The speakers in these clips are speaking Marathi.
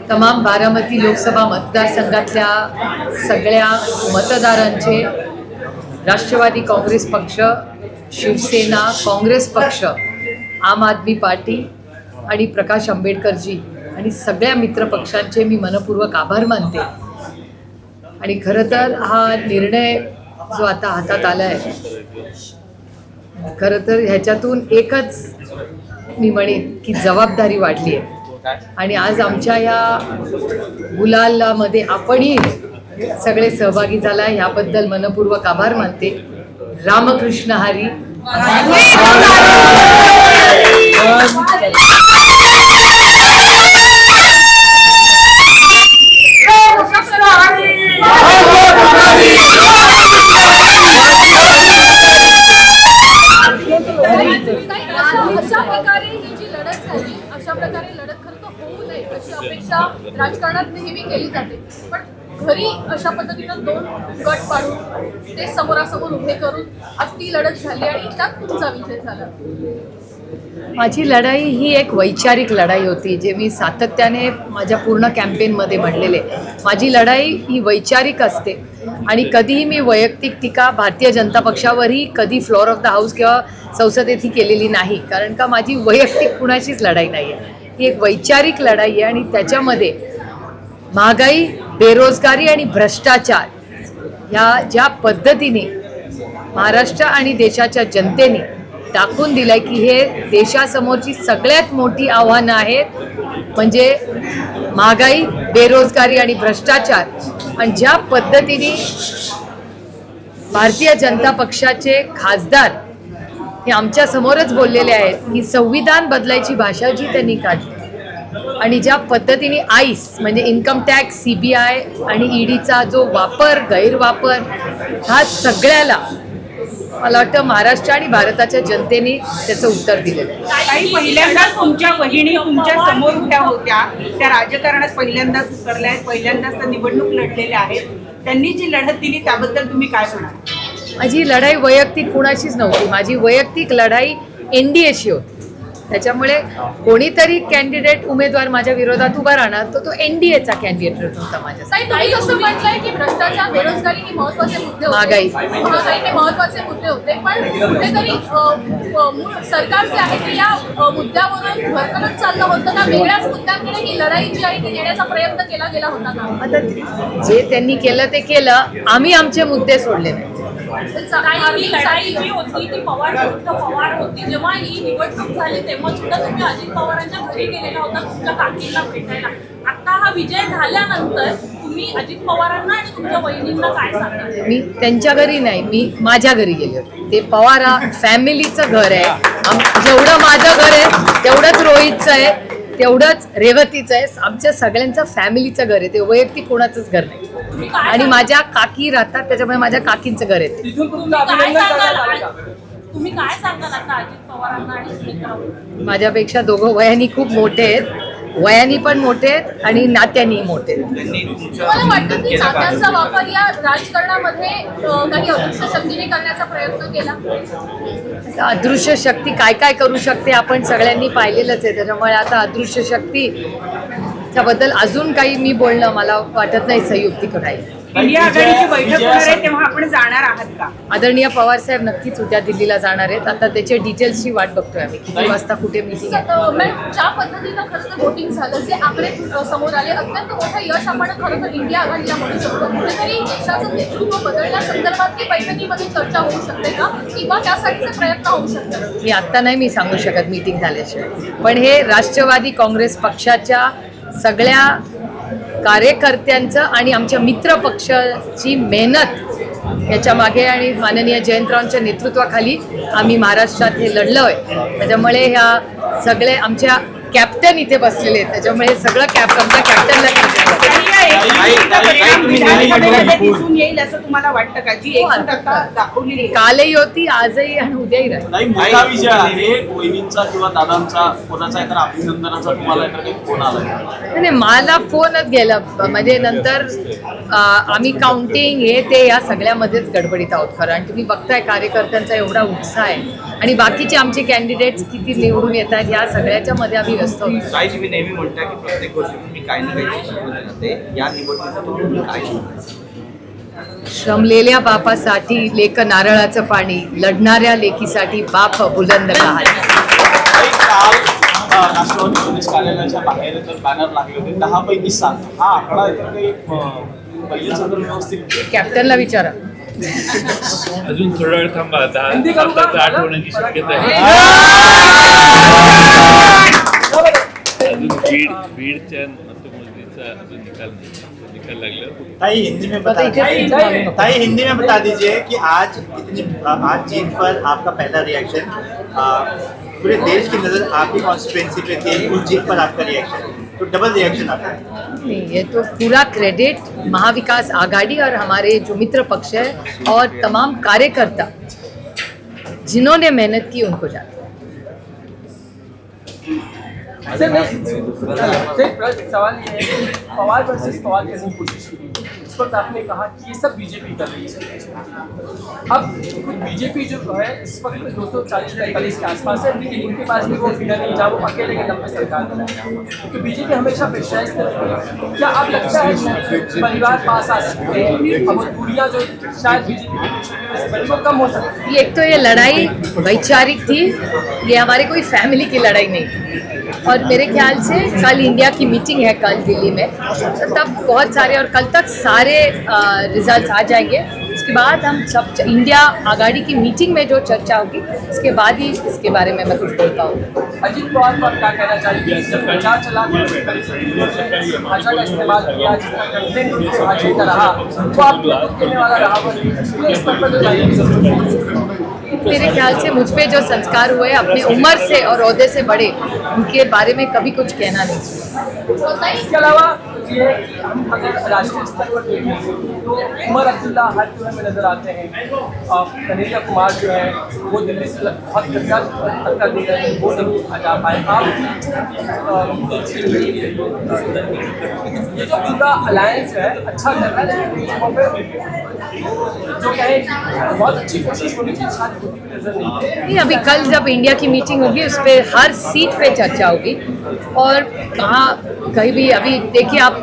तमाम बारामती लोकसभा मतदारसंघातल्या सगळ्या मतदारांचे राष्ट्रवादी काँग्रेस पक्ष, शिवसेना, काँग्रेस पक्ष, आम आदमी पार्टी आणि प्रकाश आंबेडकरजी आणि सगळ्या मित्रपक्षांचे मी मनपूर्वक आभार मानते। आणि खरं तर हा निर्णय जो आता हातात आला आहे, खरं तर ह्याच्यातून एकच मी म्हणेन की जबाबदारी वाढली आहे। आणि आज आमच्या या गुलालामध्ये आपणही सगळे सहभागी झाला, ह्याबद्दल मनपूर्वक आभार मानते। रामकृष्ण हरी। अशा प्रकारे लढत खरं तर होऊ नये अशी अपेक्षा राजकारणात नेहमी केली जाते, पण घरी अशा पद्धतीनं दोन गट पाडून ते समोरासमोर उभे करून आज ती लढत झाली आणि त्यात तुमचा विजय झाला। माझी लढाई ही एक वैचारिक लढाई होती, जे मी सातत्याने माझ्या पूर्ण कॅम्पेनमध्ये म्हणलेले। माझी लढाई ही वैचारिक असते आणि कधीही मी वैयक्तिक टीका भारतीय जनता पक्षावरही कधी फ्लोअर ऑफ द हाऊस किंवा संसदेतही केलेली नाही, कारण का माझी वैयक्तिक कुणाचीच लढाई नाही आहे, ही एक वैचारिक लढाई आहे। आणि त्याच्यामध्ये महागाई, बेरोजगारी आणि भ्रष्टाचार ह्या ज्या पद्धतीने महाराष्ट्र आणि देशाच्या जनतेने दाखवून दिलं की हे देशासमोरची सगळ्यात मोठी आव्हानं आहेत, म्हणजे महागाई, बेरोजगारी आणि भ्रष्टाचार। आणि ज्या पद्धतीने भारतीय जनता पक्षाचे खासदार हे आमच्या समोरच बोललेले आहेत की संविधान बदलायची भाषा जी त्यांनी काढली, आणि ज्या पद्धतीने आईस म्हणजे इन्कम टॅक्स, CBI आणि EDचा जो वापर, गैरवापर, हा सगळ्याला मला वाटतं महाराष्ट्र आणि भारताच्या जनतेने त्याचं उत्तर दिलेलं आहे। काही पहिल्यांदाच तुमच्या बहिणी तुमच्या समोर उभ्या होत्या, त्या राजकारणात पहिल्यांदाच उतरल्या आहेत, पहिल्यांदाच त्या निवडणूक लढलेल्या आहेत, त्यांनी जी लढत दिली त्याबद्दल तुम्ही काय म्हणाल? माझी लढाई वैयक्तिक कुणाशीच नव्हती, माझी वैयक्तिक लढाई NDAशी होती। त्याच्यामुळे कोणीतरी कॅन्डिडेट उमेदवार माझ्या विरोधात उभा राहणार तर तो NDAचा कॅन्डिडेट होता माझ्यासाठी। तुम्ही कसं म्हटलंय की भ्रष्टाचार, बेरोजगारी हे महत्त्वाचे मुद्दे होते, महागाई हे महत्त्वाचे मुद्दे होते, पण कुठेतरी सरकार जे आहे ते या मुद्द्यावरून भरकटत चाललं होतं का? वेगळ्याच मुद्द्यांकडे ही लढाई जी आहे ती नेण्याचा प्रयत्न केला गेला होता का? आता जे त्यांनी केलं ते केलं, आम्ही आमचे मुद्दे सोडले नाही। लढाई जी होती ती पवार होती, जेव्हा ही निवडणूक झाली तेव्हा सुद्धा तुम्ही अजित पवारांच्या घरी गेलेला होता तुमच्या काकींना भेटायला। आता हा विजय झाल्यानंतर तुम्ही अजित पवारांना आणि तुमच्या वहिनींना काय सांगणार? मी त्यांच्या घरी नाही, मी माझ्या घरी गेले होते। ते पवार फॅमिलीचं घर आहे, जेवढं माझं घर आहे तेवढंच रोहितचं आहे, तेवढंच रेवतीचं आहे, आमच्या सगळ्यांचं फॅमिलीचं घर आहे, ते वैयक्तिक कोणाचंच घर नाही। आणि माझ्या काकी राहतात, त्याच्यामुळे माझ्या काकींचं घर आहे। तुम्ही काय सांगाल आता अजित पवारांना आणि सुमित्रा? माझ्यापेक्षा दोघं वयानी खूप मोठे आहेत, वयानी पण मोठे आहेत आणि नात्यानी मोठे आहेत। मला वाटतं की नात्यांचा वापर या राजकारणामध्ये काही अदृश्य शक्तीने करण्याचा प्रयत्न केला। अदृश्य शक्ती काय काय करू शकते आपण सगळ्यांनी पाहिलेलंच आहे, त्याच्यामुळे आता अदृश्य शक्ती त्याबद्दल अजून काही मी बोलणं मला वाटत नाही संयुक्तिक राहील। इंडिया आघाडीची बैठक होणार आहे तेव्हा आपण जाणार आहात का? आदरणीय पवार साहेब नक्कीच उद्या दिल्लीला जाणार आहेत, आता त्याचे डिटेल्सची वाट बघतोय आम्ही, किती वाजता कुठे मीटिंग आहे। ज्या पद्धतीनं खरं तर वोटिंग झालं, जे आकडे समोर आले, अत्यंत मोठं यश आपण खरं तर इंडिया आघाडीला म्हणू शकतो। कुठेतरी देशाचं नेतृत्व बदलण्यासंदर्भात ती बैठकीमध्ये चर्चा होऊ शकते का, किंवा त्यासाठीचे प्रयत्न होऊ शकतात? मी आत्ता नाही मी सांगू शकत मीटिंग झाल्याशिवाय, पण हे राष्ट्रवादी काँग्रेस पक्षाच्या सगळ्या कार्यकर्त्यांचं आणि आमच्या मित्र पक्षाची मेहनत याच्या मागे आणि माननीय जयंतरावांच्या नेतृत्वाखाली आम्ही महाराष्ट्रात हे लढलो आहे। त्याच्यामुळे ह्या सगळे आमच्या कॅप्टन इथे बसलेले आहेत, त्याच्यामुळे सगळं आमच्या कॅप्टनला दिसून येईल असं तुम्हाला वाटतं का? जी 100% दाखवली कालही होती, आजही आणि उद्याही राहील। मोठा विजय आहे वहिनींचा किंवा दादांचा, कोणाचा एखादा अभिनंदनाचा तुम्हाला काही फोन आला? नाही, मला फोनच गेला, म्हणजे नंतर आम्ही काउंटिंग हे ते या सगळ्यामध्येच गडबडीत आहोत खरं। आणि तुम्ही बघताय कार्यकर्त्यांचा एवढा उत्साह आहे आणि बाकीचे आमचे कॅन्डिडेट्स किती निवडून येत आहेत ह्या सगळ्याच्या मध्ये आम्ही व्यस्त होतो. ताई, तुम्ही नेहमी म्हणता की प्रत्येक गोष्टी तुम्ही काही ना काही शिकवत राहते. या निवडणुकीतून तुम्ही काय शिकवता? श्रमलेल्या बापासाठी लेक नारळाचं पाणी, लढणाऱ्या लेकीसाठी बाप बुलंद कहाणी. काल राष्ट्रवादी पोलीस कार्यालयाच्या बाहेर तर बॅनर लागले होते 10 पैकी 7. हा आकडा काही पहिले सदर व्यवस्थित कॅप्टनला विचारा. अजून थोडा वेळ थांबा. 10 होण्याची शक्यता आहे. अजून बीडच्या मतमोजणीचा अजून निकाल लागला. ताई हिंदी में बता दीजिए कि आज जीत पर आपका पहला रिएक्शन, पूरे देश की नज़र आपकी कॉन्स्टिट्यूएंसी पे थी, उस जीत पर आपका रिएक्शन, तो डबल रिएक्शन आता है. नहीं, ये तो पूरा क्रेडिट महाविकास आघाड़ी और हमारे जो मित्र पक्ष है और तमाम कार्यकर्ता जिन्होंने मेहनत की उनको जाता है. सवाल ये है कि पवार वर्सेस पवार करने की कोशिश की गई. इस वक्त आपने कहा कि ये सब बीजेपी कर रही है. अब कुछ बीजेपी जो है इस वक्त 240-45 के आसपास है, लेकिन इनके पास भी वो फिगर नहीं जहाँ वो अकेले के दम पे सरकार बनाएगा. तो बीजेपी हमेशा प्रेशराइज करती है. क्या आप लगता है कि परिवार पास आ सकते हैं? अब दूरियाँ जो शायद बीजेपी को कम हो सकती है. एक तो ये लड़ाई वैचारिक थी, ये हमारे कोई फैमिली की लड़ाई नहीं थी. और मेरे ख्याल से कल इंडिया की मीटिंग है कल दिल्ली में, तो तब बहुत सारे और कल तक सारे रिजल्ट्स आ जाएंगे. उसके बाद हम सब इंडिया आघाड़ी की मीटिंग में जो चर्चा होगी उसके बाद ही इसके बारे में मैं कुछ बोल पाऊँगी. अजीत पवार पर क्या कहना चाहिए? जब प्रचार चला भाषा का इस्तेमाल किया, जितना कंटेंट भाषा का रहा वो आप कहने वाला रहा. इस पर मेरे ख्याल से मुझ पे जो संस्कार हुए अपने उम्र से और ओहदे से बड़े, उनके बारे में कभी कुछ कहना नहीं चाहिए. इसके अलावा ये हम अगर राष्ट्रीय स्तर पर देखें तो उमर अब्दुल्ला हर टूर में नजर आते हैं. कन्हैया कुमार जो है वो दिल्ली से बहुत टक्कर दे रहे हैं, वो नहीं जा पाए. आप ये जो पूरा अलायंस है अच्छा कर रहा है, लेकिन जो कहें बहुत अच्छी कोशिश होनी चाहिए, शायद होती हुई नजर नहीं. अभी कल जब इंडिया की मीटिंग होगी उस पर हर सीट पे चर्चा होगी. और कहाँ कहीं भी अभी देखिए आप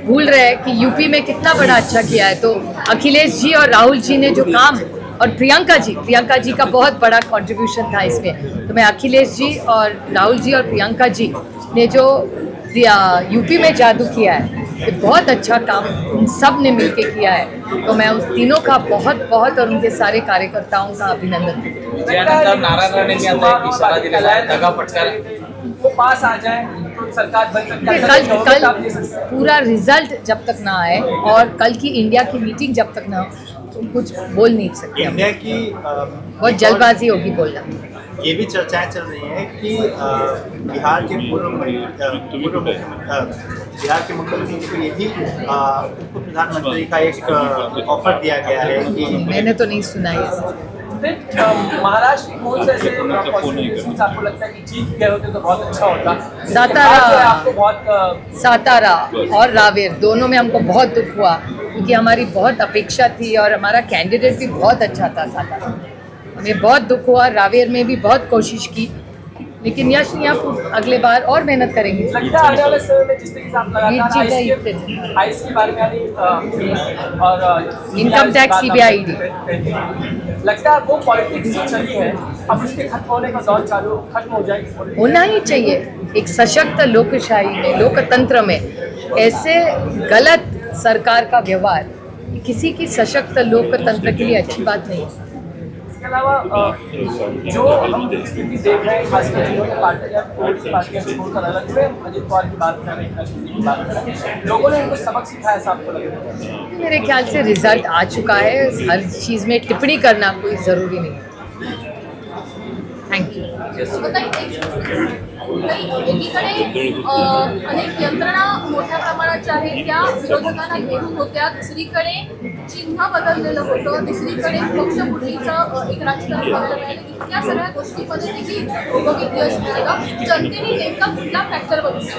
भूल रहे हैं कि यूपी में कितना बड़ा अच्छा किया है. तो अखिलेश जी और राहुल जी ने जो काम, और प्रियंका जी का बहुत बड़ा कंट्रीब्यूशन था इसमें. तो मैं अखिलेश जी और राहुल जी और प्रियंका जी ने जो यूपी में जादू किया है, ये बहुत अच्छा काम उन सब ने मिलके किया है. तो मैं उस तीनों का बहुत बहुत और उनके सारे कार्यकर्ताओं का अभिनंदन करती त्यानंतर नारायण राणेंनी आता एक इशारा दिलेला आहे, दगा फटकार वो पास आ जाए तो सरकार बन सकती है. कल पूरा रिजल्ट जब तक ना आए और कल की इंडिया की मीटिंग जब तक ना हो तो कुछ बोल नहीं सकते. इंडिया की बहुत जल्दबाजी होगी बोलना. ये भी चर्चाएं चल रही हैं कि बिहार के मुख्यमंत्री को ये भी उप प्रधानमंत्री का एक ऑफर दिया गया है कि मैंने तो नहीं सुना ये. महाराष्ट्र कौन से ऐसे आपको लगता है कि जीत गए होते तो बहुत अच्छा होता? सातारा, आपको बहुत सातारा और रावेर दोनों में हमको बहुत दुख हुआ क्योंकि हमारी बहुत अपेक्षा थी और हमारा कैंडिडेट भी बहुत अच्छा था. सातारा हमें बहुत दुख हुआ. रावेर में भी बहुत कोशिश की, लेकिन यश यहाँ अगले बार और मेहनत करेंगे. लगता है आने वाले समय में जिस तरीके से आप लगातार आईएस के बारे में और इनकम टैक्स CBI ED लगता है वो पॉलिटिक्स जो चली है अब उसके खत्म होने का दौर खत्म हो जाएगी. होना ही चाहिए. एक सशक्त लोकशाही में, लोकतंत्र में ऐसे गलत सरकार का व्यवहार किसी की सशक्त लोकतंत्र के लिए अच्छी बात नहीं है. इसके अलावा जो हम स्थिति देख रहे हैं खासकर जिन्होंने पार्टियां छोड़कर अलग हुए, अजित पवार की बात कर रहे हैं, की बात कर रहे हैं, लोगों ने उनको सबक सिखाया ऐसा आपको लग रहा है? मेरे ख्याल से रिजल्ट आ चुका है. हर चीज़ में टिप्पणी करना कोई ज़रूरी नहीं है. Thank you. एकीकडे अनेक यंत्रणा मोठ्या प्रमाणाच्या आहेत त्या विरोधकांना घेऊन होत्या. दुसरीकडे चिन्ह बदललेलं होतं. तिसरीकडे पक्षफुटीचं एक राजकारण बघायला मिळालं. इतक्या सगळ्या गोष्टींमध्ये देखील बघितली असते का जनतेने नेमका कुठला फॅक्टर बघितला?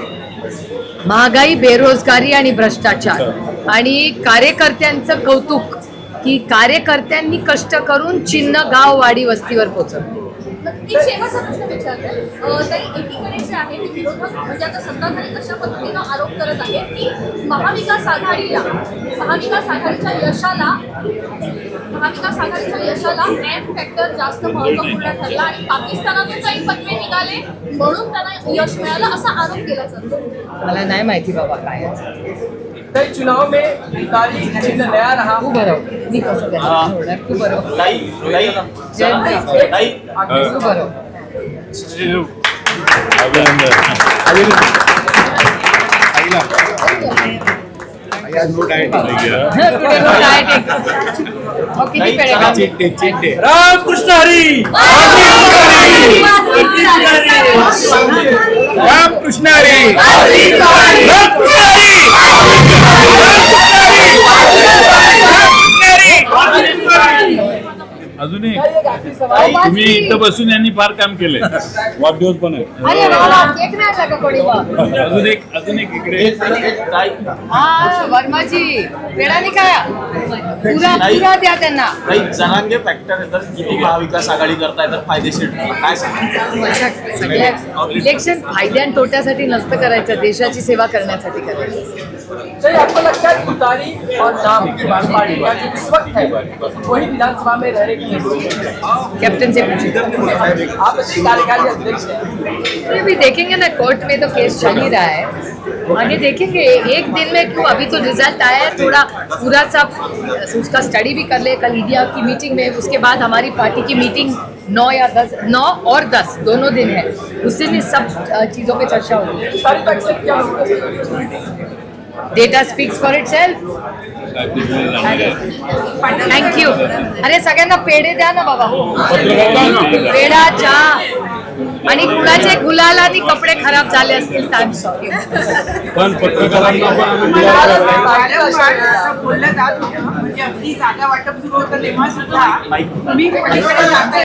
महागाई, बेरोजगारी आणि भ्रष्टाचार आणि कार्यकर्त्यांचं कौतुक की कार्यकर्त्यांनी कष्ट करून चिन्ह गाव वाडी वस्तीवर पोहोचवलं. एक शेवटचा प्रश्न विचारते. ताई, एकीकडे जे आहे ते विरोधक म्हणजे आता सत्ताधारी अशा पद्धतीनं आरोप करत आहेत की महाविकास आघाडीच्या यशाला एम फॅक्टर जास्त महत्वपूर्ण ठरला आणि पाकिस्तानातून काही पत्ते निघाले म्हणून त्यांना यश मिळालं असा आरोप केला जातो. मला नाही माहिती बाबा काय आहे. कई चुनाव में तुतारी चिन्ह नया रहा. तू बरोबर मी कसं होणार तू बरोबर ताई ताई तू बरोबर किती पेढे खाल्ले? रामकृष्ण हरी रामकृष्ण हरी अजून एक तुम्ही इथं बसून यांनी फार काम केलंय. वाढदिवस पण आहे. अरे बाबा, केक नाही आणला का कोणी बा? अजून एक इकडे हा वर्माजी पेढा नाही खाया पुरा द्या त्यांना. काही जनांगे फॅक्टर तर किती महाविकास आघाडी करता येतात फायदेशीर काय सांगा. सगळ्या इलेक्शन फायद्या आणि तोट्यासाठी नसतं करायचं, देशाची सेवा करण्यासाठी करायचं. चलिए, आपको लगता है तुतारी और नाम की पार्टी का जो इस वक्त है वही विधानसभा में रहने की जरूरत है? कैप्टन से पूछिए. आप कार्यकारी अध्यक्ष हैं. अभी देखेंगे ना, कोर्ट में तो केस चल ही रहा है, आगे देखेंगे. एक दिन में क्यों, अभी तो रिजल्ट आया है, थोड़ा पूरा सा उसका स्टडी भी कर ले. कल ईडिया की मीटिंग में, उसके बाद हमारी पार्टी की मीटिंग 9 और 10 दोनों दिन है. उस दिन सब चीज़ों पे चर्चा होगी. तुतारी का एक्सेप्ट क्या होगा? Data speaks for itself. Thank you. अरे सगळ्यांना पेढे द्या ना बाबा. पेढा, चहा आणि कुणाचे गुलाल आणि कपडे खराब झाले असतील तर आय एम सॉरी. पण पत्रकारांना पण आम्ही असं बोललं जात होतं म्हणजे अगदी जागा वाटप सुरू होतं तेव्हा सुद्धा तुम्ही पलीकडे जाताय